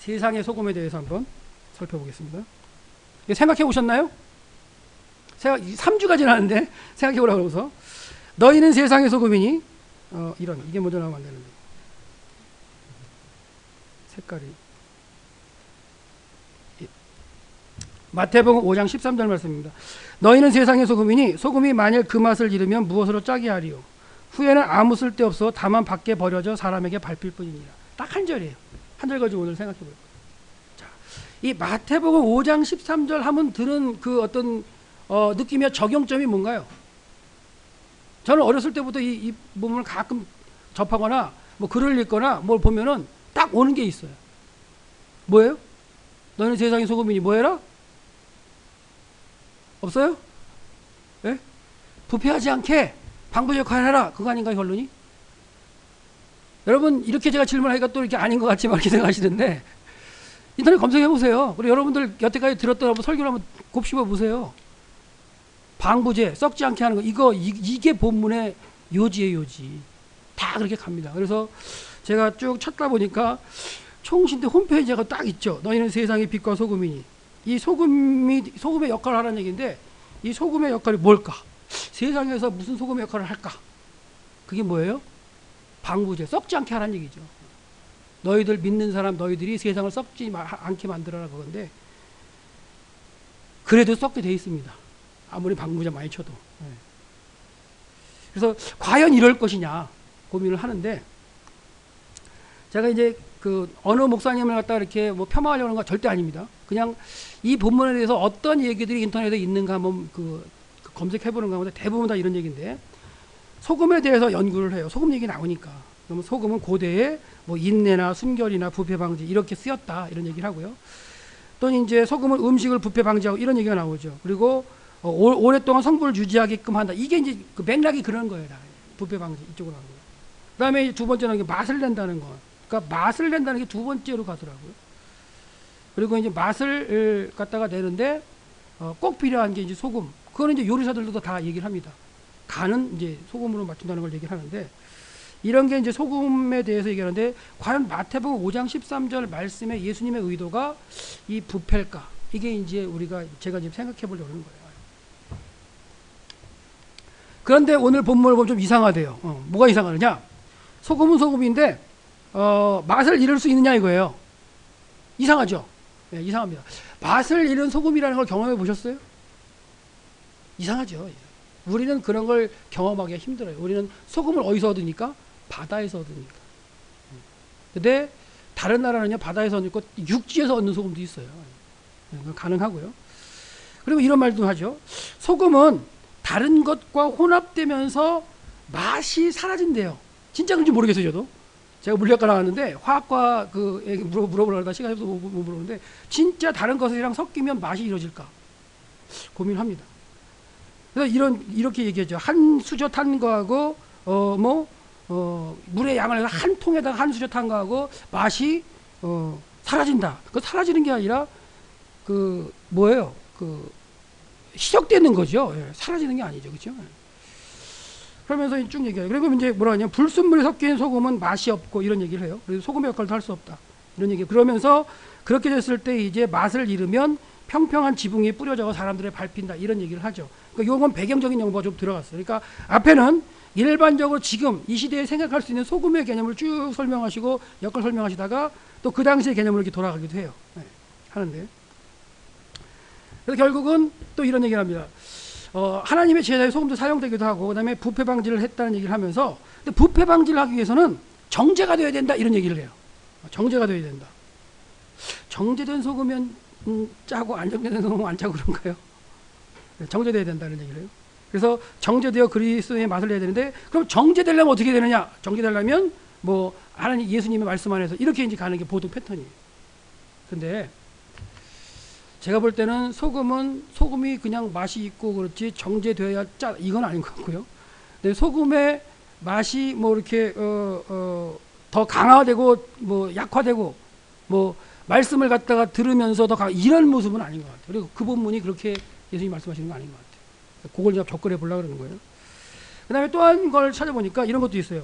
세상의 소금에 대해서 한번 살펴보겠습니다. 생각해 보셨나요? 3주가 지났는데 생각해 보라고 그러고서 너희는 세상의 소금이니 이런 이게 먼저 나오면 안 되는데 색깔이 마태복음 5장 13절 말씀입니다. 너희는 세상의 소금이니 소금이 만일 그 맛을 잃으면 무엇으로 짜게 하리요 후에는 아무 쓸데없어 다만 밖에 버려져 사람에게 밟힐 뿐이니라. 딱 한 절이에요. 한 절 가지고 오늘 생각해 볼 거예요. 자, 이 마태복음 5장 13절 하면 드는 그 어떤 느낌의 적용점이 뭔가요? 저는 어렸을 때부터 이 부분을 가끔 접하거나 뭐 글을 읽거나 뭘 보면은 딱 오는 게 있어요. 뭐예요? 너는 세상의 소금이니 뭐해라? 없어요? 예? 부패하지 않게 방부 역할을 해라. 그거 아닌가 결론이? 여러분 이렇게 제가 질문하니까 또 이렇게 아닌 것 같지만 이렇게 생각하시는데 인터넷 검색해 보세요. 그리고 여러분들 여태까지 들었던 설교를 한번 곱씹어 보세요. 방부제 썩지 않게 하는 거 이게 본문의 요지예요. 요지. 다 그렇게 갑니다. 그래서 제가 쭉 찾다 보니까 총신대 홈페이지가 딱 있죠. 너희는 세상의 빛과 소금이니. 이 소금의 역할을 하라는 얘기인데 이 소금의 역할이 뭘까? 세상에서 무슨 소금의 역할을 할까? 그게 뭐예요? 방부제, 썩지 않게 하라는 얘기죠. 너희들 믿는 사람, 너희들이 세상을 썩지 않게 만들어라 그건데 그래도 썩게 돼 있습니다. 아무리 방부제 많이 쳐도. 그래서 과연 이럴 것이냐 고민을 하는데 제가 이제 그 어느 목사님을 갖다 이렇게 뭐 폄하하려는 건 절대 아닙니다. 그냥 이 본문에 대해서 어떤 얘기들이 인터넷에 있는가 한번 검색해보는 가운데 대부분 다 이런 얘기인데 소금에 대해서 연구를 해요. 소금 얘기 나오니까. 그러면 소금은 고대에 뭐 인내나 순결이나 부패 방지 이렇게 쓰였다 이런 얘기를 하고요. 또 이제 소금은 음식을 부패 방지하고 이런 얘기가 나오죠. 그리고 오랫동안 성분을 유지하게끔 한다. 이게 이제 그 맥락이 그런 거예요. 부패 방지 이쪽으로 하는 거예요. 그다음에 두 번째는 맛을 낸다는 거. 그러니까 맛을 낸다는 게 두 번째로 가더라고요. 그리고 이제 맛을 갖다가 내는데 꼭 필요한 게 이제 소금. 그거는 이제 요리사들도 다 얘기를 합니다. 간은 이제 소금으로 맞춘다는 걸 얘기를 하는데 이런 게 이제 소금에 대해서 얘기하는데 과연 마태복음 5장 13절 말씀에 예수님의 의도가 이 부패일까? 이게 이제 제가 지금 생각해 보려고 하는 거예요. 그런데 오늘 본문을 보면 좀 이상하대요. 뭐가 이상하느냐? 소금은 소금인데 맛을 잃을 수 있느냐 이거예요. 이상하죠? 네, 이상합니다. 맛을 잃은 소금이라는 걸 경험해 보셨어요? 이상하죠. 우리는 그런 걸 경험하기가 힘들어요. 우리는 소금을 어디서 얻으니까? 바다에서 얻으니까. 근데 다른 나라는요, 바다에서 얻고 육지에서 얻는 소금도 있어요. 가능하고요. 그리고 이런 말도 하죠. 소금은 다른 것과 혼합되면서 맛이 사라진대요. 진짜 그런지 모르겠어요, 저도. 제가 물리학과 나왔는데 화학과 물어보려다 시간이 없어서 못 물어보는데 진짜 다른 것이랑 섞이면 맛이 이루어질까 고민합니다. 그래서 이렇게 얘기하죠. 한 수저 탄 거하고 물의 양을 해서 한 통에다가 한 수저 탄 거하고 맛이 사라진다. 그 사라지는 게 아니라 뭐예요? 희석되는 거죠. 예, 사라지는 게 아니죠, 그렇죠? 그러면서 쭉 얘기해요. 그리고 이제 뭐라 하냐면 불순물이 섞인 소금은 맛이 없고 이런 얘기를 해요. 그래서 소금의 역할도 할 수 없다. 이런 얘기. 그러면서 그렇게 됐을 때 이제 맛을 잃으면 평평한 지붕이 뿌려져서 사람들을 밟힌다. 이런 얘기를 하죠. 그러니까 이건 배경적인 정보가 좀 들어갔어요. 그러니까 앞에는 일반적으로 지금 이 시대에 생각할 수 있는 소금의 개념을 쭉 설명하시고 역할 설명하시다가 또 그 당시의 개념으로 이렇게 돌아가기도 해요. 네, 하는데. 그래서 결국은 또 이런 얘기를 합니다. 하나님의 제자의 소금도 사용되기도 하고 그다음에 부패 방지를 했다는 얘기를 하면서 근데 부패 방지를 하기 위해서는 정제가 돼야 된다 이런 얘기를 해요. 정제가 돼야 된다. 정제된 소금은 짜고 안 정제된 소금은 안 짜고 그런가요? 정제돼야 된다는 얘기를 해요. 그래서 정제되어 그리스도의 맛을 내야 되는데 그럼 정제되려면 어떻게 되느냐? 정제되려면 뭐 하나님 예수님의 말씀 안에서 이렇게 이제 가는 게 보통 패턴이에요. 근데 제가 볼 때는 소금이 그냥 맛이 있고 그렇지 정제되어야 짜 이건 아닌 것 같고요. 근데 소금의 맛이 뭐 이렇게 더 강화되고 뭐 약화되고 뭐 말씀을 갖다가 들으면서 더 이런 모습은 아닌 것 같아요. 그리고 그 본문이 그렇게 예수님이 말씀하시는 건 아닌 것 같아요. 그걸 좀 접근해 보려고 그러는 거예요. 그 다음에 또 한 걸 찾아보니까 이런 것도 있어요.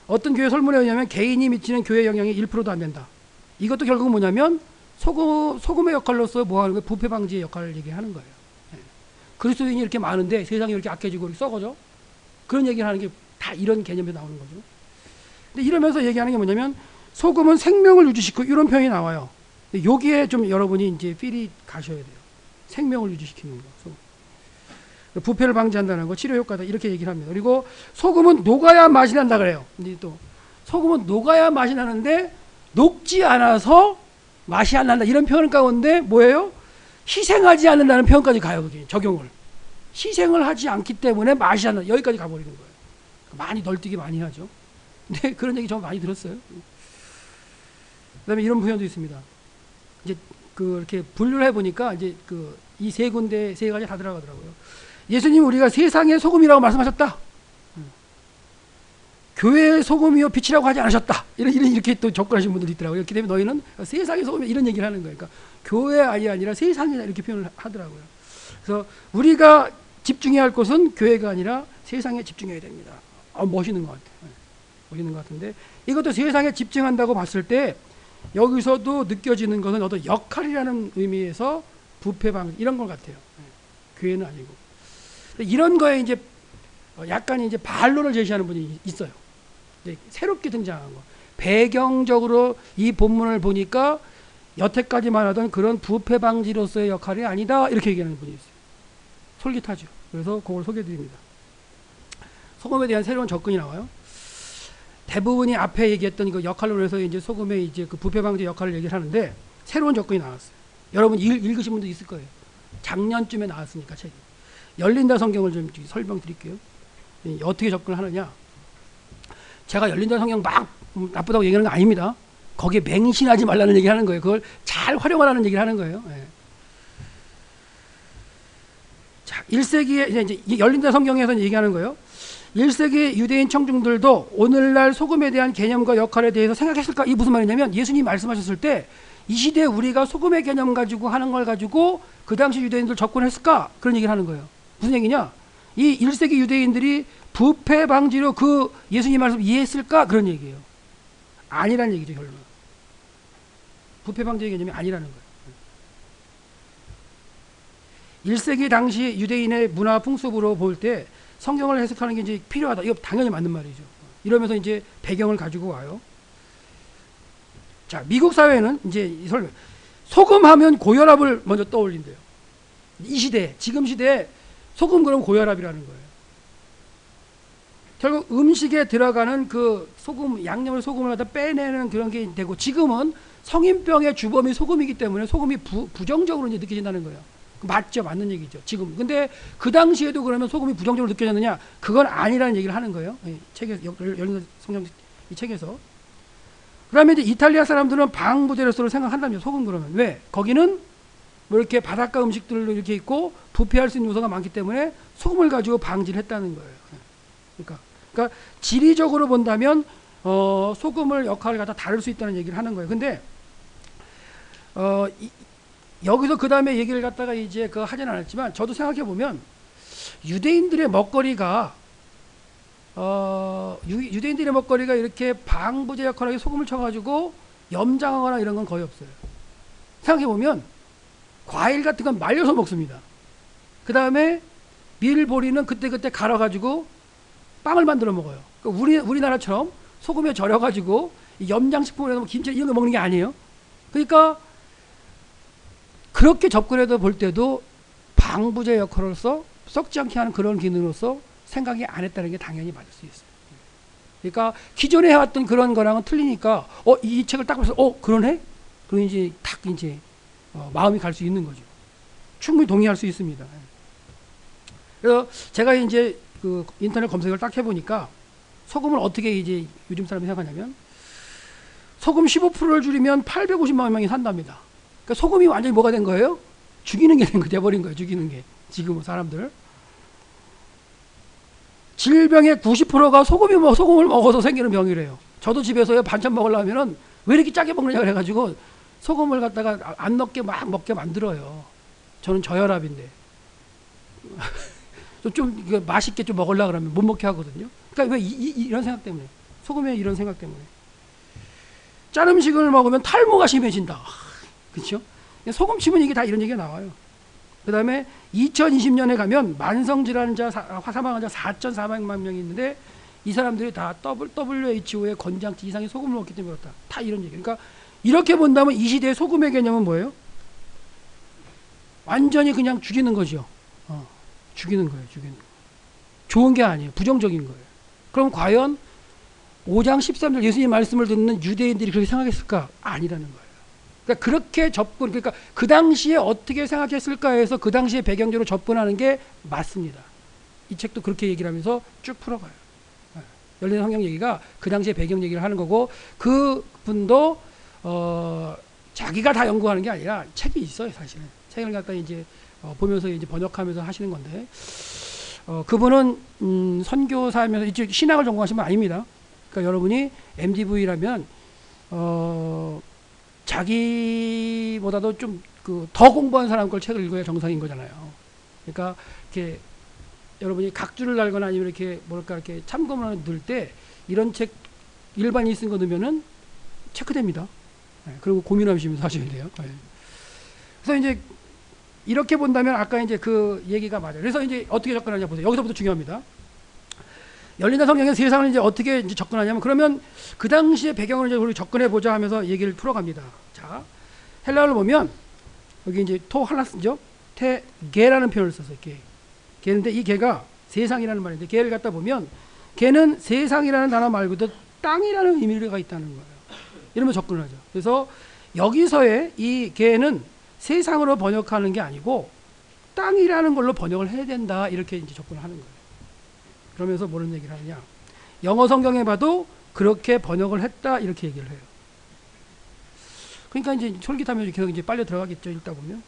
어떤 교회 설문에 의하면 개인이 미치는 교회 영향이 1%도 안 된다. 이것도 결국은 뭐냐면 소금의 역할로서 뭐 하는 거예요? 부패 방지의 역할을 얘기하는 거예요. 예. 그리스도인이 이렇게 많은데 세상이 이렇게 악해지고 이렇게 썩어져? 그런 얘기를 하는 게 다 이런 개념에서 나오는 거죠. 근데 이러면서 얘기하는 게 뭐냐면 소금은 생명을 유지시키고 이런 표현이 나와요. 근데 여기에 좀 여러분이 이제 필이 가셔야 돼요. 생명을 유지시키는 거. 부패를 방지한다는 거, 치료 효과다 이렇게 얘기를 합니다. 그리고 소금은 녹아야 맛이 난다 그래요. 근데 또 소금은 녹아야 맛이 나는데 녹지 않아서 맛이 안 난다 이런 표현 가운데 뭐예요? 희생하지 않는다는 표현까지 가요. 그게 적용을 희생을 하지 않기 때문에 맛이 안 난다 여기까지 가버리는 거예요. 많이 널뛰기 많이 하죠. 근데 그런 얘기 좀 많이 들었어요. 그다음에 이런 표현도 있습니다. 이제 이렇게 분류를 해보니까 이제 이 세 군데 세 가지 다 들어가더라고요. 예수님 우리가 세상의 소금이라고 말씀하셨다. 교회의 소금이요 빛이라고 하지 않으셨다. 이렇게 또 접근하신 분들이 있더라고요. 그렇기 때문에 너희는 세상의 소금이 이런 얘기를 하는 거예요. 그러니까 교회 아니라 세상이다 이렇게 표현을 하더라고요. 그래서 우리가 집중해야 할 것은 교회가 아니라 세상에 집중해야 됩니다. 멋있는 것 같아요. 멋있는 것 같은데 이것도 세상에 집중한다고 봤을 때 여기서도 느껴지는 것은 어떤 역할이라는 의미에서 부패 방지 이런 것 같아요. 교회는 아니고 이런 거에 이제 약간 이제 반론을 제시하는 분이 있어요. 새롭게 등장한 거. 배경적으로 이 본문을 보니까 여태까지만 하던 그런 부패 방지로서의 역할이 아니다 이렇게 얘기하는 분이 있어요. 솔깃하죠. 그래서 그걸 소개해드립니다. 소금에 대한 새로운 접근이 나와요. 대부분이 앞에 얘기했던 그 역할로 해서 이제 소금의 이제 그 부패 방지 역할을 얘기를 하는데 새로운 접근이 나왔어요. 여러분 읽으신 분도 있을 거예요. 작년쯤에 나왔으니까 책이. 열린다 성경을 좀 설명드릴게요. 어떻게 접근을 하느냐. 제가 열린다 성경 막 나쁘다고 얘기하는 거 아닙니다. 거기에 맹신하지 말라는 얘기를 하는 거예요. 그걸 잘 활용하라는 얘기를 하는 거예요. 예. 자, 1세기에 이제 열린다 성경에서 얘기하는 거예요. 1세기 유대인 청중들도 오늘날 소금에 대한 개념과 역할에 대해서 생각했을까? 이게 무슨 말이냐면 예수님이 말씀하셨을 때 이 시대에 우리가 소금의 개념 가지고 하는 걸 가지고 그 당시 유대인들 접근했을까? 그런 얘기를 하는 거예요. 무슨 얘기냐? 이 1세기 유대인들이 부패 방지로 그 예수님 말씀 이해했을까? 그런 얘기예요. 아니라는 얘기죠, 결론은. 부패 방지의 개념이 아니라는 거예요. 1세기 당시 유대인의 문화 풍습으로 볼 때 성경을 해석하는 게 이제 필요하다. 이거 당연히 맞는 말이죠. 이러면서 이제 배경을 가지고 와요. 자, 미국 사회는 이제 소금하면 고혈압을 먼저 떠올린대요. 이 시대에, 지금 시대에 소금 그러면 고혈압이라는 거예요. 결국 음식에 들어가는 그 소금, 양념을 소금을 갖다 빼내는 그런 게 되고 지금은 성인병의 주범이 소금이기 때문에 소금이 부정적으로 이제 느껴진다는 거예요. 맞죠, 맞는 얘기죠. 지금. 근데 그 당시에도 그러면 소금이 부정적으로 느껴졌느냐? 그건 아니라는 얘기를 하는 거예요. 이 책에서 열린 성경 이 책에서. 그다음에 이제 이탈리아 사람들은 방부제로서를 생각한다면 소금 그러면 왜? 거기는 뭐 이렇게 바닷가 음식들로 이렇게 있고 부패할 수 있는 요소가 많기 때문에 소금을 가지고 방지를 했다는 거예요. 그러니까 지리적으로 본다면 소금을 역할을 갖다 다룰 수 있다는 얘기를 하는 거예요. 근데 여기서 그 다음에 얘기를 갖다가 이제 하진 않았지만 저도 생각해 보면 유대인들의 먹거리가 유대인들의 먹거리가 이렇게 방부제 역할하게 소금을 쳐가지고 염장하거나 이런 건 거의 없어요. 생각해 보면 과일 같은 건 말려서 먹습니다. 그 다음에 밀보리는 그때그때 갈아가지고 빵을 만들어 먹어요. 그러니까 우리나라처럼 소금에 절여가지고 염장식품을 해서 김치 이런 거 먹는 게 아니에요. 그러니까 그렇게 접근해서 볼 때도 방부제 역할로서 썩지 않게 하는 그런 기능으로서 생각이 안 했다는 게 당연히 맞을 수 있어요. 그러니까 기존에 해왔던 그런 거랑은 틀리니까 이 책을 딱 보면서 그러네? 그럼 이제 탁 이제 마음이 갈 수 있는 거죠. 충분히 동의할 수 있습니다. 그래서 제가 이제 그 인터넷 검색을 딱 해보니까 소금을 어떻게 이제 요즘 사람이 생각하냐면 소금 15%를 줄이면 850만 명이 산답니다. 그러니까 소금이 완전히 뭐가 된 거예요? 죽이는 게 돼버린 거예요. 죽이는 게. 지금은 사람들. 질병의 90%가 소금을 먹어서 생기는 병이래요. 저도 집에서요 반찬 먹으려면은 왜 이렇게 짜게 먹느냐 그래가지고 소금을 갖다가 안 넣게 막 먹게 만들어요. 저는 저혈압인데 좀 맛있게 좀 먹으려고 그러면 못 먹게 하거든요. 그러니까 왜 이런 생각 때문에 소금의 이런 생각 때문에 짠 음식을 먹으면 탈모가 심해진다. 그렇죠? 소금 치면 이게 다 이런 얘기가 나와요. 그 다음에 2020년에 가면 만성질환자, 사망 환자 4,400만 명이 있는데 이 사람들이 다 WHO의 권장치 이상의 소금을 먹기 때문에 그렇다. 다 이런 얘기. 그러니까 이렇게 본다면 이 시대의 소금의 개념은 뭐예요? 완전히 그냥 죽이는 거죠. 죽이는 거예요. 죽이는 거. 좋은 게 아니에요. 부정적인 거예요. 그럼 과연 5장 13절 예수님 말씀을 듣는 유대인들이 그렇게 생각했을까? 아니라는 거예요. 그러니까 그렇게 접근, 그러니까 그 당시에 어떻게 생각했을까 해서 그 당시에 배경적으로 접근하는 게 맞습니다. 이 책도 그렇게 얘기를 하면서 쭉 풀어가요. 열린 성경 얘기가 그 당시에 배경 얘기를 하는 거고, 그 분도 자기가 다 연구하는 게 아니라 책이 있어요, 사실은. 책을 갖다 이제 보면서 이제 번역하면서 하시는 건데, 그분은 선교사면서 이제 신학을 전공하신 분 아닙니다. 그러니까 여러분이 MDV라면 자기보다도 좀 더 공부한 사람 걸 책을 읽어야 정상인 거잖아요. 그러니까 이렇게 여러분이 각주를 달거나 아니면 이렇게 뭐랄까 이렇게 참고문을 넣을 때 이런 책 일반인이 쓴 거 넣으면은 체크됩니다. 네, 그리고 고민하시면서 하셔야 돼요. 네. 그래서 이제 이렇게 본다면 아까 이제 그 얘기가 맞아요. 그래서 이제 어떻게 접근하냐 보세요. 여기서부터 중요합니다. 열린 성경의 세상을 이제 어떻게 이제 접근하냐면, 그러면 그 당시의 배경을 이제 우리 접근해 보자 하면서 얘기를 풀어갑니다. 자, 헬라어를 보면 여기 이제 토 할라스죠. 게라는 표현을 써서 게인데 이 게가 세상이라는 말인데, 게를 갖다 보면 게는 세상이라는 단어 말고도 땅이라는 의미가 있다는 거예요. 이러면 접근을 하죠. 그래서 여기서의 이 게는 세상으로 번역하는 게 아니고 땅이라는 걸로 번역을 해야 된다, 이렇게 이제 접근을 하는 거예요. 그러면서 뭐런 얘기를 하느냐, 영어 성경에 봐도 그렇게 번역을 했다, 이렇게 얘기를 해요. 그러니까 이제 솔깃하면 계속 이제 빨려 들어가겠죠, 읽다 보면.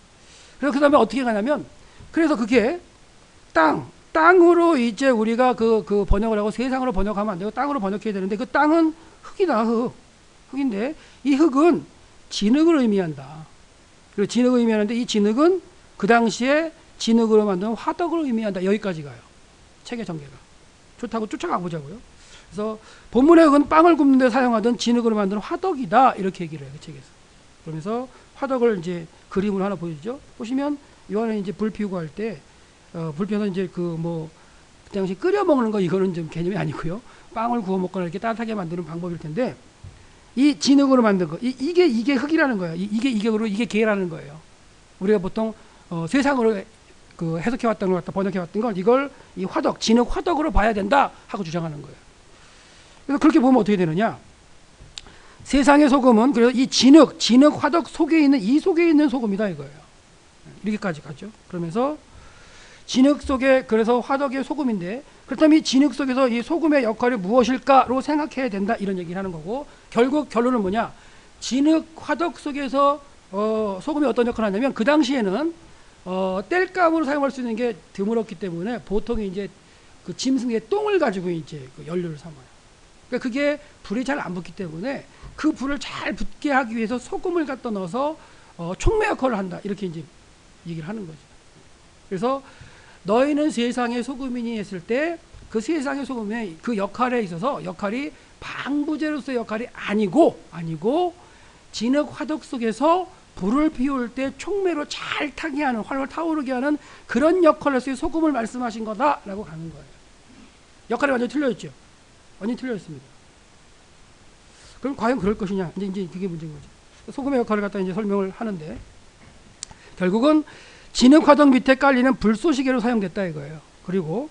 그래서 그 다음에 어떻게 가냐면, 그래서 그게 땅으로 이제 우리가 그 번역을 하고 세상으로 번역하면 안 되고 땅으로 번역해야 되는데, 그 땅은 흙이다, 흙인데 이 흙은 진흙을 의미한다. 그리고 진흙을 의미하는데 이 진흙은 그 당시에 진흙으로 만든 화덕을 의미한다. 여기까지 가요. 책의 전개가. 좋다고 쫓아가 보자고요. 그래서 본문의 흙은 빵을 굽는 데 사용하던 진흙으로 만든 화덕이다, 이렇게 얘기를 해요, 그 책에서. 그러면서 화덕을 이제 그림을 하나 보여주죠. 보시면 이 안에 이제 불 피우고 할 때 불 피워서 이제 그 당시 끓여 먹는 거, 이거는 좀 개념이 아니고요. 빵을 구워 먹거나 이렇게 따뜻하게 만드는 방법일 텐데, 이 진흙으로 만든 거, 이게 흙이라는 거예요. 이게 게라는 거예요. 우리가 보통 세상으로 그 해석해 왔던 걸 갖다 번역해 왔던 걸, 이걸 이 화덕, 진흙 화덕으로 봐야 된다 하고 주장하는 거예요. 그래서 그렇게 보면 어떻게 되느냐? 세상의 소금은 그래서 이 진흙 화덕 속에 있는 이 속에 있는 소금이다, 이거예요. 이렇게까지 가죠. 그러면서 진흙 속에, 그래서 화덕의 소금인데, 그렇다면 이 진흙 속에서 이 소금의 역할이 무엇일까로 생각해야 된다, 이런 얘기를 하는 거고, 결국 결론은 뭐냐? 진흙 화덕 속에서 소금이 어떤 역할을 하냐면, 그 당시에는 땔감으로 사용할 수 있는 게 드물었기 때문에 보통 이제 그 짐승의 똥을 가지고 이제 그 연료를 삼아요. 그러니까 그게 불이 잘 안 붙기 때문에 그 불을 잘 붙게 하기 위해서 소금을 갖다 넣어서 촉매 역할을 한다, 이렇게 이제 얘기를 하는 거죠. 그래서 너희는 세상의 소금이니 했을 때, 그 세상의 소금의 그 역할에 있어서 역할이 방부제로서의 역할이 아니고 진흙 화덕 속에서 불을 피울 때 촉매로 잘 타게 하는, 활활 타오르게 하는 그런 역할로서의 소금을 말씀하신 거다라고 가는 거예요. 역할이 완전히 틀려있죠. 완전히 틀려있습니다. 그럼 과연 그럴 것이냐? 이제 그게 문제인 거죠. 소금의 역할을 갖다 이제 설명을 하는데, 결국은 진흙 화덕 밑에 깔리는 불쏘시개로 사용됐다, 이거예요. 그리고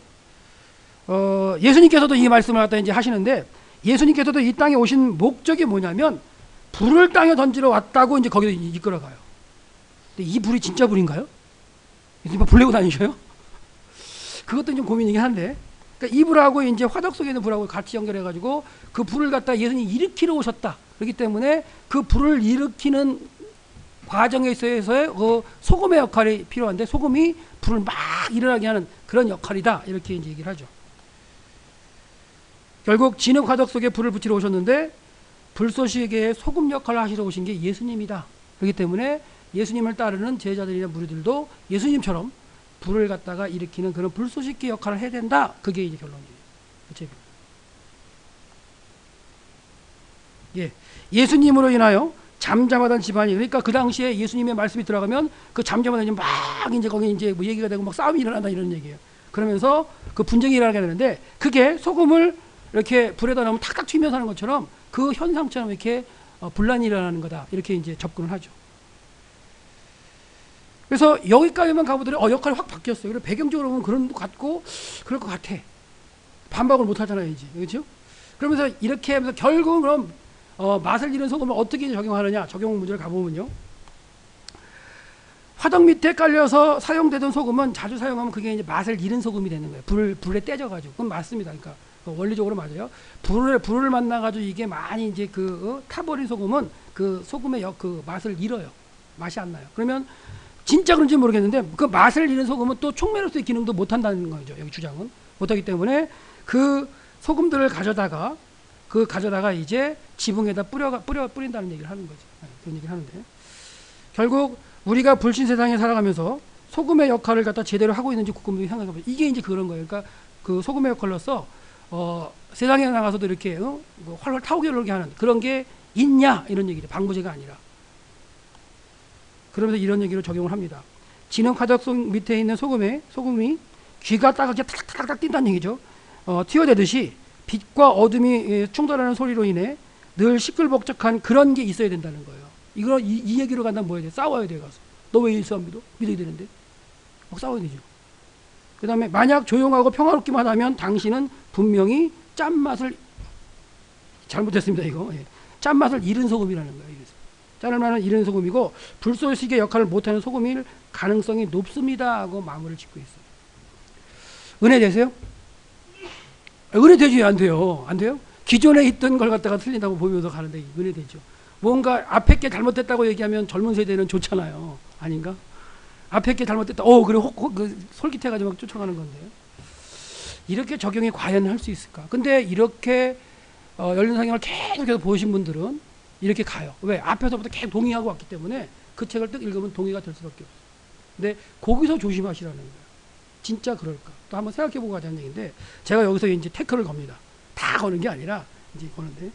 예수님께서도 이 말씀을 갖다 이제 하시는데, 예수님께서도 이 땅에 오신 목적이 뭐냐면 불을 땅에 던지러 왔다고 이제 거기서 이끌어가요. 근데 이 불이 진짜 불인가요? 예수님 불 내고 다니셔요? 그것도 좀 고민이긴 한데, 그러니까 이 불하고 이제 화덕 속에 있는 불하고 같이 연결해가지고 그 불을 갖다 예수님이 일으키러 오셨다. 그렇기 때문에 그 불을 일으키는 과정에 있어서의 소금의 역할이 필요한데, 소금이 불을 막 일어나게 하는 그런 역할이다, 이렇게 이제 얘기를 하죠. 결국 진흙 화덕 속에 불을 붙이러 오셨는데, 불쏘시개의 소금 역할을 하시러 오신 게 예수님이다. 그렇기 때문에 예수님을 따르는 제자들이나 무리들도 예수님처럼 불을 갖다가 일으키는 그런 불쏘시개 역할을 해야 된다. 그게 이제 결론이에요. 그렇죠? 예, 예수님으로 인하여 잠잠하던 집안이, 그러니까 그 당시에 예수님의 말씀이 들어가면 그 잠잠하던 집안 막 이제 거기 이제 뭐 얘기가 되고 막 싸움이 일어난다 이런 얘기예요. 그러면서 그 분쟁이 일어나게 되는데, 그게 소금을 이렇게 불에다 넣으면 탁탁 튀면서 하는 것처럼 그 현상처럼 이렇게 분란이 일어나는 거다, 이렇게 이제 접근을 하죠. 그래서 여기까지만 가보더니 역할이 확 바뀌었어요. 그리고 배경적으로 보면 그런 것 같고 그럴 것 같아. 반박을 못 하잖아요, 이제. 그렇죠? 그러면서 이렇게 하면서 결국은 그럼 맛을 잃은 소금을 어떻게 적용하느냐, 적용 문제를 가보면요. 화덕 밑에 깔려서 사용되던 소금은 자주 사용하면 그게 이제 맛을 잃은 소금이 되는 거예요. 불에 떼져가지고. 그건 맞습니다. 그러니까 원리적으로 맞아요. 불을 만나가지고 이게 많이 이제 타버린 소금은 그 소금의 그 맛을 잃어요. 맛이 안 나요. 그러면 진짜 그런지 모르겠는데 그 맛을 잃은 소금은 또 촉매로서의 기능도 못 한다는 거죠. 여기 주장은 못하기 때문에 그 소금들을 가져다가 이제 지붕에다 뿌린다는 얘기를 하는 거죠. 그런 얘기를 하는데, 결국 우리가 불신 세상에 살아가면서 소금의 역할을 갖다 제대로 하고 있는지 곰곰이 생각해 보죠. 이게 이제 그런 거예요. 그러니까 그 소금의 역할로서 세상에 나가서도 이렇게 활활 타오르게 하는 그런 게 있냐, 이런 얘기죠. 방부제가 아니라. 그러면서 이런 얘기로 적용을 합니다. 진흙 화덕 밑에 있는 소금이 귀가 따갑게 탁탁탁 뛴다는 얘기죠. 튀어내듯이 빛과 어둠이 충돌하는 소리로 인해 늘 시끌벅적한 그런 게 있어야 된다는 거예요. 이 얘기로 간다면 뭐 해야 돼? 싸워야 돼, 가서. 너 왜 예수 안 믿어? 믿어야 되는데. 막 싸워야 되죠. 그 다음에 만약 조용하고 평화롭기만 하면 당신은 분명히 짠맛을, 잘못했습니다, 이거. 예. 짠맛을 잃은 소금이라는 거예요. 짠맛을 잃은 소금이고 불쏘시개 역할을 못하는 소금일 가능성이 높습니다 하고 마무리를 짓고 있어요. 은혜 되세요? 은혜 되지. 안 돼요. 안 돼요? 기존에 있던 걸 갖다가 틀린다고 보면서 가는데 은혜 되죠. 뭔가 앞에 게 잘못됐다고 얘기하면 젊은 세대는 좋잖아요. 아닌가? 앞에 게 잘못됐다. 그래, 솔깃해가지고 막 쫓아가는 건데. 이렇게 적용이 과연 할 수 있을까? 근데 이렇게 열린 성경을 계속해서 보신 분들은 이렇게 가요. 왜? 앞에서부터 계속 동의하고 왔기 때문에 그 책을 딱 읽으면 동의가 될 수밖에 없어요. 근데 거기서 조심하시라는 거예요. 진짜 그럴까? 또 한번 생각해보고 가자는 얘기인데, 제가 여기서 이제 태클을 겁니다. 다 거는 게 아니라 이제 거는데,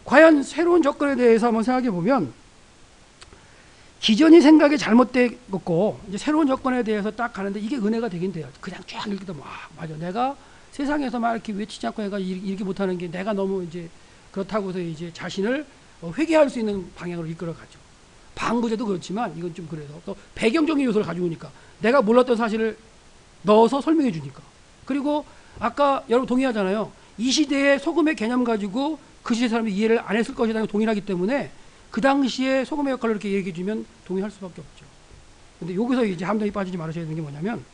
과연 새로운 접근에 대해서 한번 생각해보면 기존이 생각이 잘못되었고 이제 새로운 접근에 대해서 딱 가는데 이게 은혜가 되긴 돼요. 그냥 쫙 읽다 보면 맞아, 내가 세상에서 막 이렇게 외치지 않고 내가 이렇게 못하는 게 내가 너무 이제 그렇다고서 이제 자신을 회개할 수 있는 방향으로 이끌어가죠. 방부제도 그렇지만 이건 좀 그래서 또 배경적인 요소를 가지고 오니까 내가 몰랐던 사실을 넣어서 설명해 주니까. 그리고 아까 여러분 동의하잖아요. 이 시대의 소금의 개념 가지고 그 시대 사람이 이해를 안 했을 것이라고 동의하기 때문에 그 당시에 소금의 역할을 이렇게 얘기해 주면 동의할 수밖에 없죠. 근데 여기서 이제 함정이 빠지지 말으셔야 되는 게 뭐냐면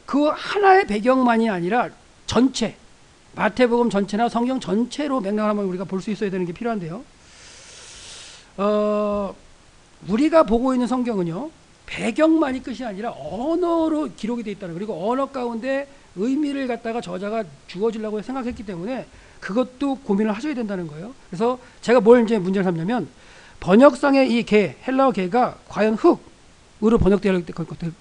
그 하나의 배경만이 아니라 전체, 마태복음 전체나 성경 전체로 맥락을 한번 우리가 볼 수 있어야 되는 게 필요한데요. 우리가 보고 있는 성경은요, 배경만이 끝이 아니라 언어로 기록이 되어 있다는, 그리고 언어 가운데 의미를 갖다가 저자가 주어지려고 생각했기 때문에 그것도 고민을 하셔야 된다는 거예요. 그래서 제가 뭘 이제 문제를 삼냐면, 번역상의 이 개, 헬라어 개가 과연 흙으로 번역될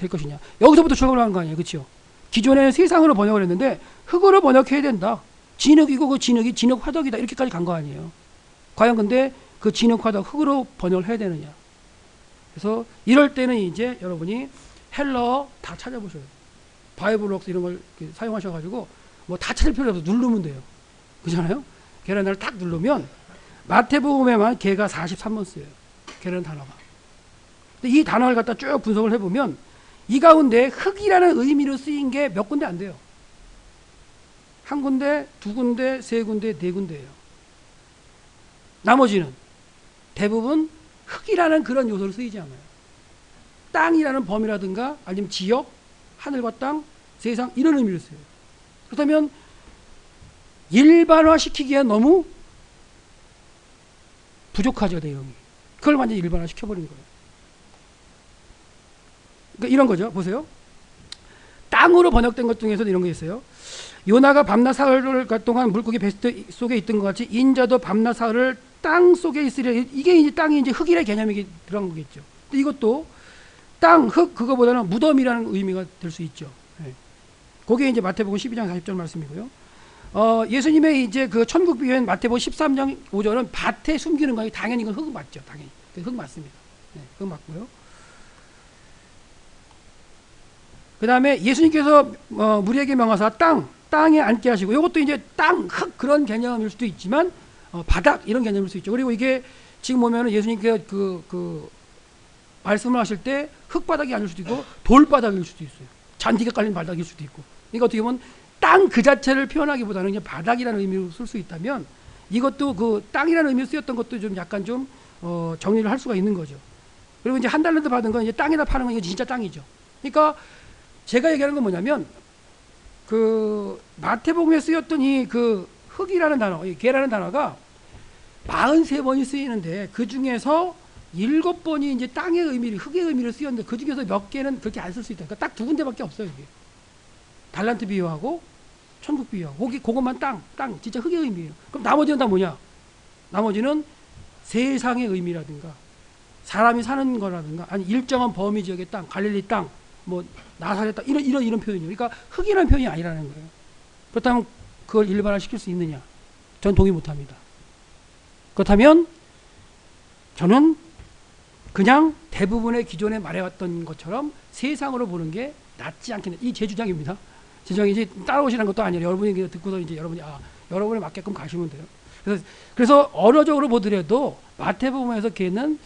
것이냐. 여기서부터 출발을 하는 거 아니에요. 그렇죠? 기존에는 세상으로 번역을 했는데 흙으로 번역해야 된다. 진흙이고 그 진흙이 진흙 화덕이다. 이렇게까지 간 거 아니에요. 과연 근데 그 진흙 화덕 흙으로 번역을 해야 되느냐. 그래서 이럴 때는 이제 여러분이 헬라어 다 찾아보셔야 돼요. 바이블록스 이런 걸 사용하셔가지고 뭐 다 찾을 필요 없어. 누르면 돼요. 그렇잖아요? 계란을 딱 누르면 마태복음에만 개가 43번 쓰여요. 계란 단어가. 근데 이 단어를 갖다 쭉 분석을 해보면 이 가운데 흙이라는 의미로 쓰인 게 몇 군데 안 돼요. 한 군데, 두 군데, 세 군데, 네 군데예요. 나머지는 대부분 흙이라는 그런 요소를 쓰이지 않아요. 땅이라는 범위라든가 아니면 지역, 하늘과 땅, 세상 이런 의미를 써요. 그렇다면 일반화시키기엔 너무 부족하죠, 내용이. 그걸 완전히 일반화시켜버린 거예요. 그러니까 이런 거죠. 보세요. 땅으로 번역된 것 중에서도 이런 게 있어요. 요나가 밤낮 사흘 동안 물고기 뱃 속에 있던 것 같이 인자도 밤낮 사흘을 땅 속에 있으려. 이게 이제 땅이 이제 흙이라는 개념이 들어간 거겠죠. 근데 이것도 땅, 흙 그거보다는 무덤이라는 의미가 될 수 있죠. 네. 그게 이제 마태복음 12장 40절 말씀이고요. 예수님의 이제 그 천국 비유인 마태복음 13장 5절은 밭에 숨기는 거니 당연히 이건 흙 맞죠. 당연히. 흙 맞습니다. 네, 흙 맞고요. 그 다음에 예수님께서 무리에게 명하사 땅에 앉게 하시고, 이것도 이제 땅, 흙 그런 개념일 수도 있지만 바닥 이런 개념일 수 있죠. 그리고 이게 지금 보면은 예수님께서 그 말씀을 하실 때 흙바닥이 아닐 수도 있고 돌바닥일 수도 있어요. 잔디가 깔린 바닥일 수도 있고. 그러니까 어떻게 보면 땅 그 자체를 표현하기보다는 그냥 바닥이라는 의미로 쓸 수 있다면, 이것도 그 땅이라는 의미로 쓰였던 것도 좀 약간 좀 정리를 할 수가 있는 거죠. 그리고 이제 한 달란트 받은 건 이제 땅에다 파는 건 이게 진짜 땅이죠. 그러니까 제가 얘기하는 건 뭐냐면, 그 마태복음에 쓰였던 이 그 흙이라는 단어, 이 개라는 단어가 43번이 쓰이는데 그 중에서 7번이 이제 땅의 의미를, 흙의 의미를 쓰였는데 그 중에서 몇 개는 그렇게 안 쓸 수 있다. 그러니까 딱 두 군데밖에 없어요. 이게 달란트 비유하고 천국 비유하고, 그것만 땅 진짜 흙의 의미예요. 그럼 나머지는 다 뭐냐? 나머지는 세상의 의미라든가 사람이 사는 거라든가, 아니 일정한 범위 지역의 땅, 갈릴리 땅, 뭐 나사렛 땅, 이런 표현이에요. 그러니까 흙이라는 표현이 아니라는 거예요. 그렇다면 그걸 일반화시킬 수 있느냐? 전 동의 못합니다. 그렇다면 저는 그냥 대부분의 기존에 말해왔던 것처럼 세상으로 보는 게 낫지 않겠냐, 이 제 주장입니다. 제 주장이 이제 따라오시는 것도 아니에요. 여러분이 그냥 듣고서 이제 여러분에 맞게끔 가시면 돼요. 그래서 언어적으로 보더라도 마태복음에서 걔는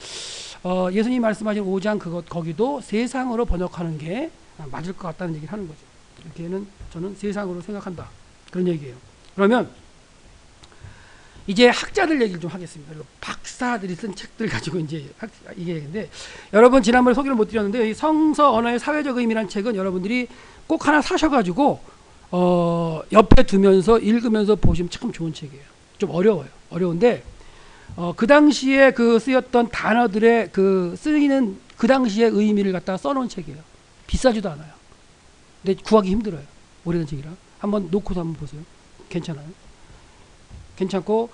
예수님이 말씀하신 5장 거기도 세상으로 번역하는 게 맞을 것 같다는 얘기를 하는 거죠. 걔는 저는 세상으로 생각한다, 그런 얘기예요. 그러면 이제 학자들 얘기를 좀 하겠습니다. 박사들이 쓴 책들 가지고 이제 이게 얘기인데, 여러분 지난번에 소개를 못 드렸는데 이 성서 언어의 사회적 의미라는 책은 여러분들이 꼭 하나 사셔가지고 옆에 두면서 읽으면서 보시면 참 좋은 책이에요. 좀 어려운데 그 당시에 그 쓰였던 단어들의 그 쓰이는 그 당시의 의미를 갖다가 써놓은 책이에요. 비싸지도 않아요. 근데 구하기 힘들어요. 오래된 책이라. 한번 놓고서 한번 보세요. 괜찮아요. 괜찮고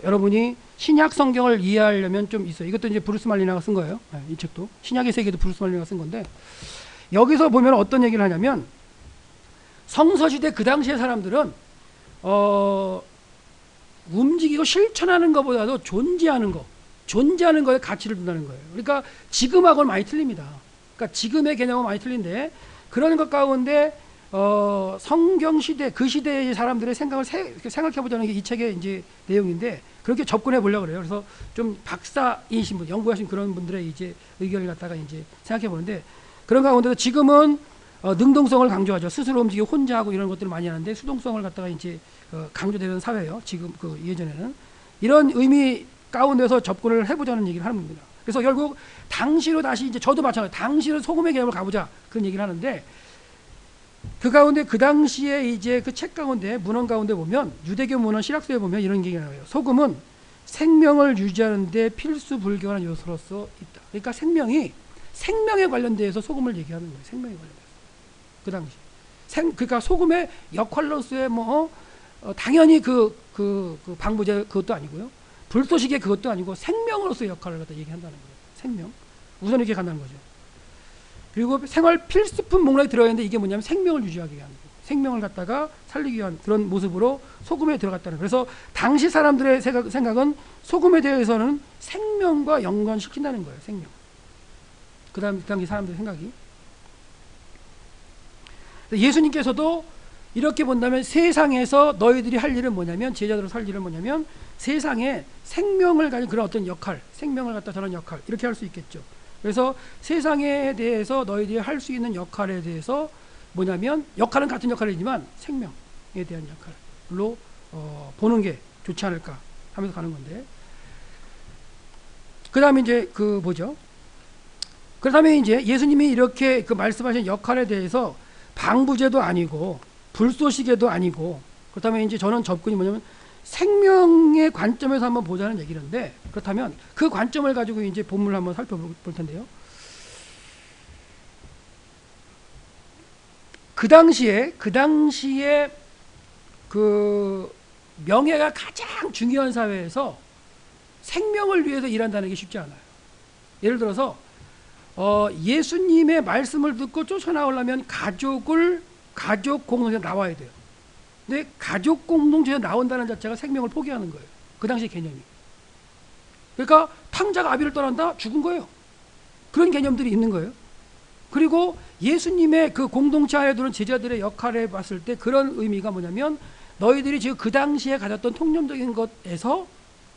여러분이 신약 성경을 이해하려면 좀 있어요. 이것도 이제 브루스 말리나가 쓴 거예요. 이 책도 신약의 세계도 브루스 말리나가 쓴 건데, 여기서 보면 어떤 얘기를 하냐면, 성서시대 그 당시의 사람들은 움직이고 실천하는 것보다도 존재하는 거에 가치를 둔다는 거예요. 그러니까 지금하고는 많이 틀립니다. 그러니까 지금의 개념은 많이 틀린데, 그런 것 가운데 성경 시대, 그 시대의 사람들의 생각을 생각해 보자는 게 이 책의 이제 내용인데, 그렇게 접근해 보려고 그래요. 그래서 좀 박사이신 분, 연구하신 그런 분들의 이제 의견을 갖다가 이제 생각해 보는데, 그런 가운데도 지금은 능동성을 강조하죠. 스스로 움직이고 혼자 하고 이런 것들을 많이 하는데, 수동성을 갖다가 이제 강조되는 사회예요. 지금 그 예전에는 이런 의미 가운데서 접근을 해보자는 얘기를 하는 겁니다. 그래서 결국 당시로 다시 이제 저도 마찬가지, 당시로 소금의 개념을 가보자, 그런 얘기를 하는데, 그 가운데 그 당시에 이제 그 책 가운데 문헌 가운데 보면, 유대교 문헌 실학서에 보면 이런 얘기가 나와요. 소금은 생명을 유지하는 데 필수 불가능한 요소로서 있다. 그러니까 생명에 관련돼서 소금을 얘기하는 거예요. 생명에 관련돼서. 그 당시. 그러니까 소금의 역할로서의 당연히 그 방부제 그것도 아니고요. 불쏘시개 그것도 아니고 생명으로서의 역할을 갖다 얘기한다는 거예요. 생명. 우선 이렇게 간다는 거죠. 그리고 생활 필수품 목록에 들어있는데, 이게 뭐냐면 생명을 유지하기 위한, 생명을 갖다가 살리기 위한 그런 모습으로 소금에 들어갔다는 거예요. 그래서 당시 사람들의 생각은 소금에 대해서는 생명과 연관시킨다는 거예요. 생명. 그 당시 사람들의 생각이. 예수님께서도 이렇게 본다면 세상에서 너희들이 할 일은 뭐냐면, 제자들로 할 일은 뭐냐면, 세상에 생명을 가진 그런 어떤 역할, 생명을 갖다 전하는 역할, 이렇게 할 수 있겠죠. 그래서 세상에 대해서 너희들이 할 수 있는 역할에 대해서 뭐냐면, 역할은 같은 역할이지만 생명에 대한 역할로 보는 게 좋지 않을까 하면서 가는 건데, 그 다음에 이제 그 뭐죠? 그 다음에 이제 예수님이 이렇게 그 말씀하신 역할에 대해서 방부제도 아니고 불쏘시개도 아니고, 그렇다면 이제 저는 접근이 뭐냐면 생명의 관점에서 한번 보자는 얘기인데, 그렇다면 그 관점을 가지고 이제 본문을 한번 살펴볼 텐데요. 그 당시에 그 명예가 가장 중요한 사회에서 생명을 위해서 일한다는 게 쉽지 않아요. 예를 들어서 예수님의 말씀을 듣고 쫓아나오려면 가족 공동체에 나와야 돼요. 근데 가족 공동체에 나온다는 자체가 생명을 포기하는 거예요. 그 당시 개념이. 그러니까 탕자가 아비를 떠난다? 죽은 거예요. 그런 개념들이 있는 거예요. 그리고 예수님의 그 공동체 안에 두는 제자들의 역할에 봤을 때 그런 의미가 뭐냐면 너희들이 지금 그 당시에 가졌던 통념적인 것에서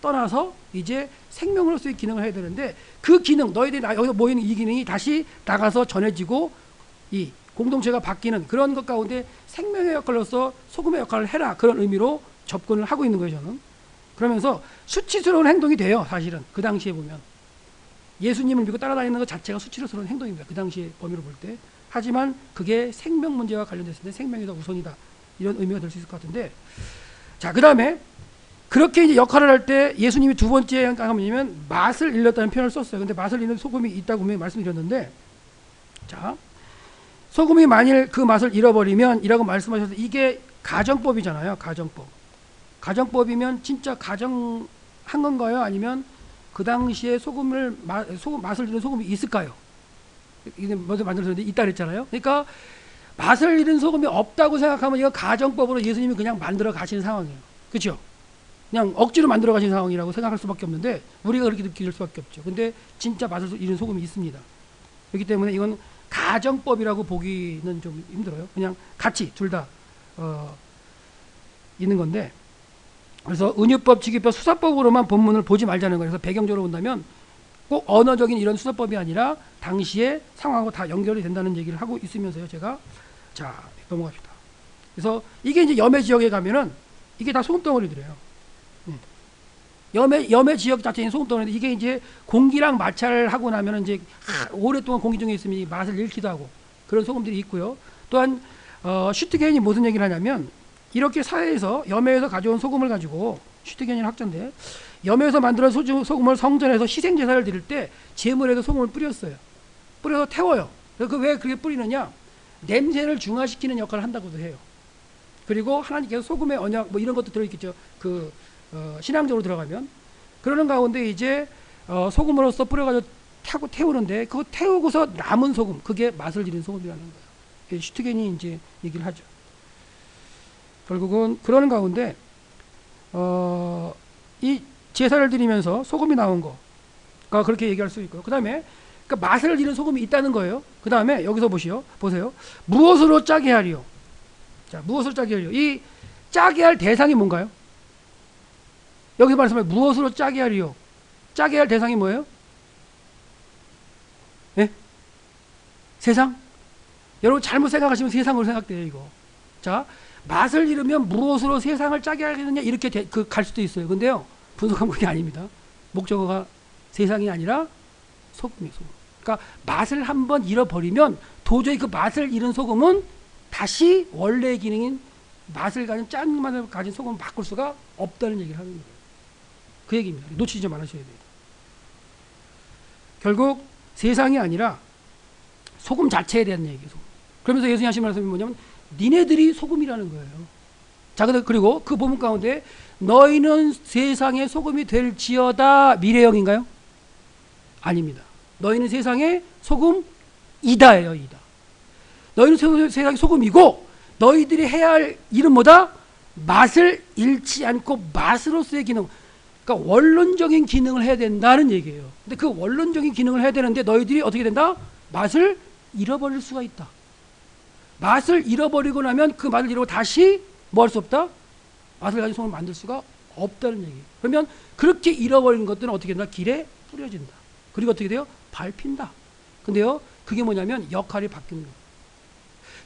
떠나서 이제 생명으로서의 기능을 해야 되는데 그 기능, 너희들이 여기서 모이는 이 기능이 다시 나가서 전해지고 이 공동체가 바뀌는 그런 것 가운데 생명의 역할로서 소금의 역할을 해라. 그런 의미로 접근을 하고 있는 거예요, 저는. 그러면서 수치스러운 행동이 돼요, 사실은. 그 당시에 보면. 예수님을 믿고 따라다니는 것 자체가 수치스러운 행동입니다. 그 당시에 범위로 볼 때. 하지만 그게 생명 문제와 관련됐을 때 생명이 더 우선이다. 이런 의미가 될 수 있을 것 같은데. 자, 그 다음에 그렇게 이제 역할을 할 때 예수님이 두 번째 뭐냐면 맛을 잃었다는 표현을 썼어요. 근데 맛을 잃는 소금이 있다고 분명히 말씀드렸는데, 자, 소금이 만일 그 맛을 잃어버리면 이라고 말씀하셔서 이게 가정법이잖아요. 가정법. 가정법이면 진짜 가정한 건가요? 아니면 그 당시에 맛을 잃은 소금이 있을까요? 이게 먼저 만들었는데 있다 그랬잖아요. 그러니까 맛을 잃은 소금이 없다고 생각하면 이거 가정법으로 예수님이 그냥 만들어 가시는 상황이에요. 그렇죠? 그냥 억지로 만들어 가시는 상황이라고 생각할 수밖에 없는데 우리가 그렇게 느낄 수밖에 없죠. 근데 진짜 맛을 잃은 소금이 있습니다. 그렇기 때문에 이건 가정법이라고 보기는 좀 힘들어요. 그냥 같이 둘 다 있는 건데, 그래서 은유법, 직유법, 수사법으로만 본문을 보지 말자는 거예요. 그래서 배경적으로 본다면 꼭 언어적인 이런 수사법이 아니라 당시의 상황하고 다 연결이 된다는 얘기를 하고 있으면서요. 제가 자 넘어갑시다. 그래서 이게 이제 염해 지역에 가면은 이게 다 소금 덩어리들이에요. 염해 지역 자체인 소금 덩어리인데 이게 이제 공기랑 마찰을 하고 나면은 이제 오랫동안 공기 중에 있으면 맛을 잃기도 하고 그런 소금들이 있고요. 또한 슈트겐이 무슨 얘기를 하냐면 이렇게 사회에서 염해에서 가져온 소금을 가지고 슈트겐이라는 학자인데 염해에서 만들어 소금을 성전에서 희생 제사를 드릴 때 제물에도 소금을 뿌렸어요. 뿌려서 태워요. 그 왜 그렇게 뿌리느냐? 냄새를 중화시키는 역할을 한다고도 해요. 그리고 하나님께서 소금의 언약 뭐 이런 것도 들어있겠죠. 신앙적으로 들어가면 그러는 가운데 이제 소금으로서 뿌려가지고 태우는데 그거 태우고서 남은 소금 그게 맛을 잃은 소금이라는 거예요. 슈트겐이 이제 얘기를 하죠. 결국은 그러는 가운데 이 제사를 드리면서 소금이 나온 거가 그렇게 얘기할 수 있고요. 그 다음에 그러니까 맛을 잃은 소금이 있다는 거예요. 그 다음에 여기서 보세요. 무엇으로 짜게 하리요? 자, 무엇으로 짜게 하리요? 이 짜게 할 대상이 뭔가요? 여기서 말씀하면 무엇으로 짜게 하리요? 짜게 할 대상이 뭐예요? 네? 세상? 여러분 잘못 생각하시면 세상으로 생각돼요, 이거. 자, 맛을 잃으면 무엇으로 세상을 짜게 하겠느냐 이렇게 갈 수도 있어요. 근데요, 분석한 게 아닙니다. 목적어가 세상이 아니라 소금이에요, 소금. 그러니까 맛을 한번 잃어버리면 도저히 그 맛을 잃은 소금은 다시 원래의 기능인 맛을 가진 짠 맛을 가진 소금을 바꿀 수가 없다는 얘기를 하는 거예요. 그 얘기입니다. 놓치지 말으셔야 돼요. 결국 세상이 아니라 소금 자체에 대한 얘기예요. 소금. 그러면서 예수님 하신 말씀이 뭐냐면 니네들이 소금이라는 거예요. 자, 그리고 그 본문 가운데 너희는 세상의 소금이 될지어다 미래형인가요? 아닙니다. 너희는 세상의 소금이다예요. 이다. 너희는 세상의 소금이고 너희들이 해야 할 일은 뭐다? 맛을 잃지 않고 맛으로서의 기능, 그러니까 원론적인 기능을 해야 된다는 얘기예요. 근데 그 원론적인 기능을 해야 되는데 너희들이 어떻게 된다? 맛을 잃어버릴 수가 있다. 맛을 잃어버리고 나면 그 맛을 잃고 다시 뭐 할 수 없다? 맛을 가진 소금을 만들 수가 없다는 얘기예요. 그러면 그렇게 잃어버린 것들은 어떻게 된다? 길에 뿌려진다. 그리고 어떻게 돼요? 밟힌다. 근데요, 그게 뭐냐면 역할이 바뀌는 거예요.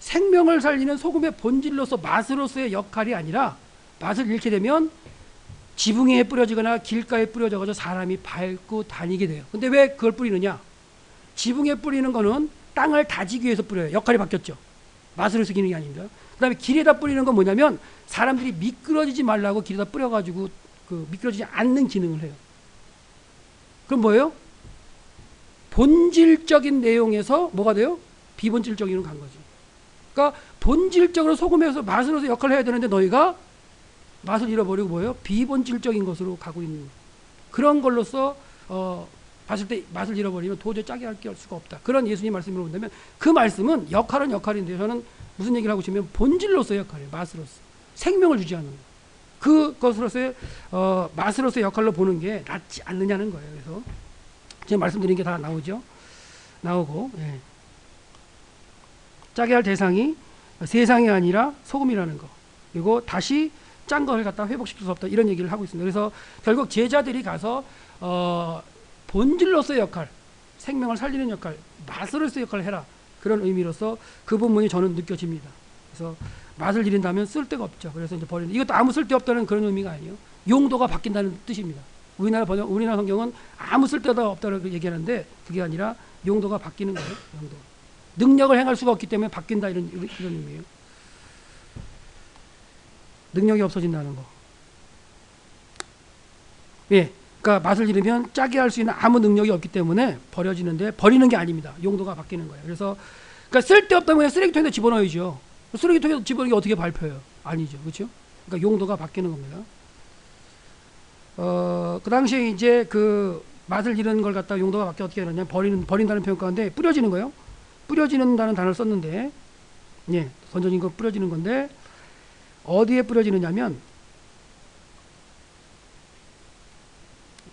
생명을 살리는 소금의 본질로서 맛으로서의 역할이 아니라 맛을 잃게 되면 지붕에 뿌려지거나 길가에 뿌려져서 사람이 밟고 다니게 돼요. 근데 왜 그걸 뿌리느냐? 지붕에 뿌리는 거는 땅을 다지기 위해서 뿌려요. 역할이 바뀌었죠. 맛으로서 기능이 아닙니다. 그 다음에 길에다 뿌리는 건 뭐냐면 사람들이 미끄러지지 말라고 길에다 뿌려가지고 미끄러지지 않는 기능을 해요. 그럼 뭐예요? 본질적인 내용에서 뭐가 돼요? 비본질적으로 간 거죠. 그러니까 본질적으로 소금에서 맛으로서 역할을 해야 되는데 너희가 맛을 잃어버리고 뭐예요? 비본질적인 것으로 가고 있는 그런 걸로서 봤을 때 맛을 잃어버리면 도저히 짜게 할 수가 없다. 그런 예수님 말씀으로 본다면 그 말씀은 역할은 역할인데 저는 무슨 얘기를 하고 싶으면 본질로서의 역할이에요. 맛으로서. 생명을 유지하는 거예요. 그것으로서의 맛으로서의 역할로 보는 게 낫지 않느냐는 거예요. 그래서 지금 말씀드린 게 다 나오죠. 나오고 예. 짜게 할 대상이 세상이 아니라 소금이라는 거. 그리고 다시 짠 것을 갖다 회복시킬 수 없다. 이런 얘기를 하고 있습니다. 그래서 결국 제자들이 가서 본질로서의 역할, 생명을 살리는 역할, 맛으로서의 역할을 해라. 그런 의미로서 그 부분이 저는 느껴집니다. 그래서 맛을 잃는다면 쓸데가 없죠. 그래서 이제 버리는, 이것도 아무 쓸데없다는 그런 의미가 아니에요. 용도가 바뀐다는 뜻입니다. 우리나라 성경은 아무 쓸데가 없다고 얘기하는데 그게 아니라 용도가 바뀌는 거예요. 용도. 능력을 행할 수가 없기 때문에 바뀐다 이런 의미예요. 능력이 없어진다는 거. 예. 그러니까 맛을 잃으면 짜게 할 수 있는 아무 능력이 없기 때문에 버려지는데 버리는 게 아닙니다. 용도가 바뀌는 거예요. 그래서 그러니까 쓸데없다면 쓰레기통에 집어넣어야죠. 쓰레기통에 집어넣기 어떻게 밟혀요? 아니죠. 그렇죠? 그러니까 용도가 바뀌는 겁니다. 그 당시에 이제 그 맛을 잃은 걸 갖다 용도가 바뀌어 어떻게 하느냐? 버린다는 표현 가운데 뿌려지는 거예요. 뿌려지는다는 단어를 썼는데, 예, 던져진 거 뿌려지는 건데, 어디에 뿌려지느냐면,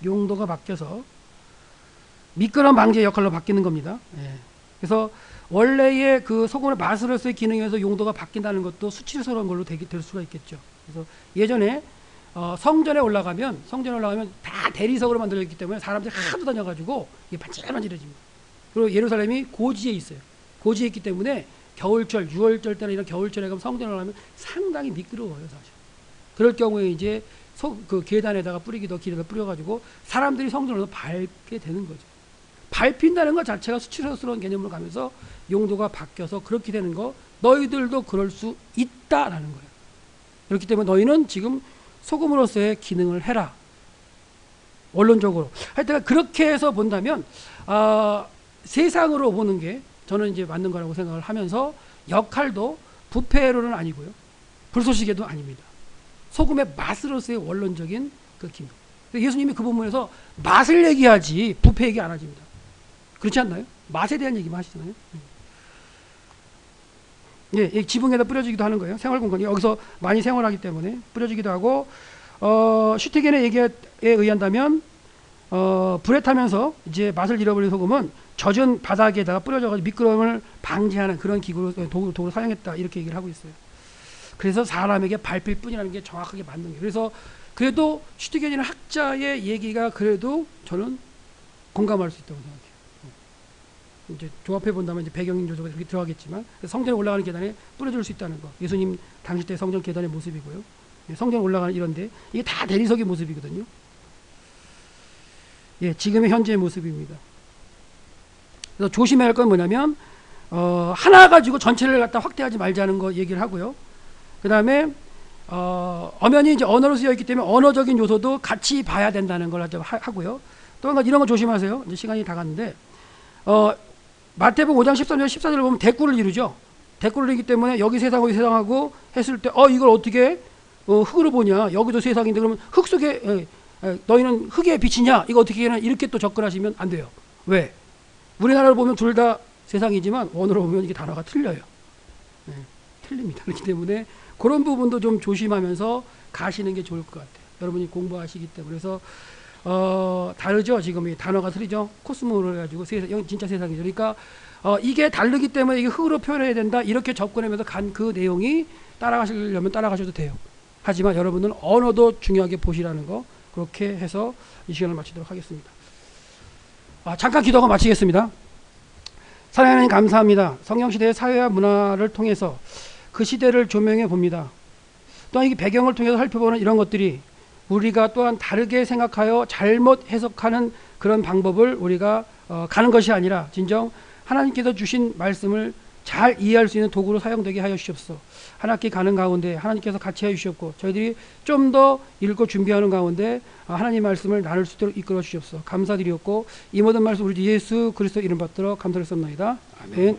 용도가 바뀌어서 미끄럼 방지의 역할로 바뀌는 겁니다. 예. 그래서 원래의 그 소금의 맛으로서의 기능에서 용도가 바뀐다는 것도 수치스러운 걸로 될 수가 있겠죠. 그래서 예전에 성전에 올라가면 다 대리석으로 만들어졌기 때문에 사람들이 하도 다녀가지고 이게 반질반질해집니다. 그리고 예루살렘이 고지에 있어요. 고지에 있기 때문에 겨울철, 6월절 때나 이런 겨울철에 가면 성전에 올라가면 상당히 미끄러워요, 사실. 그럴 경우에 이제 그 계단에다가 뿌리기도 길에다 뿌려가지고 사람들이 성전으로 밟게 되는 거죠. 밟힌다는 것 자체가 수치스러운 개념으로 가면서 용도가 바뀌어서 그렇게 되는 거, 너희들도 그럴 수 있다라는 거예요. 그렇기 때문에 너희는 지금 소금으로서의 기능을 해라. 원론적으로. 하여튼 그렇게 해서 본다면 세상으로 보는 게 저는 이제 맞는 거라고 생각을 하면서 역할도 부패로는 아니고요. 불쏘시개도 아닙니다. 소금의 맛으로서의 원론적인 그 기능. 예수님이 그 부분에서 맛을 얘기하지 부패 얘기 안 하십니다. 그렇지 않나요? 맛에 대한 얘기만 하시잖아요. 예, 지붕에다 뿌려지기도 하는 거예요. 생활 공간이 여기서 많이 생활하기 때문에 뿌려지기도 하고, 슈티겐의 얘기에 의한다면 불에 타면서 이제 맛을 잃어버린 소금은 젖은 바닥에다가 뿌려져가지고 미끄럼을 방지하는 그런 기구로 도구로 사용했다 이렇게 얘기를 하고 있어요. 그래서 사람에게 밟힐 뿐이라는 게 정확하게 맞는 거예요. 그래서 그래도 슈티겐이라는 학자의 얘기가 그래도 저는 공감할 수 있다고 생각해요. 이제 조합해 본다면 이제 배경 요소가 그렇게 들어가겠지만 성전에 올라가는 계단에 뿌려줄 수 있다는 거. 예수님 당시 때 성전 계단의 모습이고요. 성전 올라가는 이런데 이게 다 대리석의 모습이거든요. 예, 지금의 현재의 모습입니다. 그래서 조심해야 할 건 뭐냐면 하나 가지고 전체를 갖다 확대하지 말자는 거 얘기를 하고요. 그 다음에 엄연히 이제 언어로 쓰여 있기 때문에 언어적인 요소도 같이 봐야 된다는 걸 하고요. 또 한 가지 이런 거 조심하세요. 이제 시간이 다 갔는데 마태복음 5장 13절 14절을 보면 대꾸를 이루죠. 대꾸를 이루기 때문에 여기 세상하고 세상하고 했을 때 이걸 어떻게 흙으로 보냐. 여기도 세상인데 그러면 흙 속에 너희는 흙의 빛이냐. 이거 어떻게 해야 이렇게 또 접근하시면 안 돼요. 왜? 우리나라를 보면 둘 다 세상이지만 원어로 보면 이게 단어가 틀려요. 네, 틀립니다. 그렇기 때문에 그런 부분도 좀 조심하면서 가시는 게 좋을 것 같아요. 여러분이 공부하시기 때문에. 그래서 다르죠. 지금 이 단어가 틀리죠. 코스모로 해가지고 진짜 세상이죠. 그러니까 이게 다르기 때문에 이게 흙으로 표현해야 된다. 이렇게 접근하면서 간 그 내용이 따라가시려면 따라가셔도 돼요. 하지만 여러분은 언어도 중요하게 보시라는 거 그렇게 해서 이 시간을 마치도록 하겠습니다. 잠깐 기도하고 마치겠습니다. 사랑하는 하나님 감사합니다. 성경시대의 사회와 문화를 통해서 그 시대를 조명해 봅니다. 또한 이 배경을 통해서 살펴보는 이런 것들이 우리가 또한 다르게 생각하여 잘못 해석하는 그런 방법을 우리가 가는 것이 아니라 진정 하나님께서 주신 말씀을 잘 이해할 수 있는 도구로 사용되게 하여 주시옵소서. 한 학기 가는 가운데 하나님께서 같이 해 주셨고 저희들이 좀 더 읽고 준비하는 가운데 하나님 말씀을 나눌 수 있도록 이끌어 주시옵소서. 감사드리었고 이 모든 말씀 우리 예수 그리스도 이름 받들어 감사를 쏟나이다. 아멘.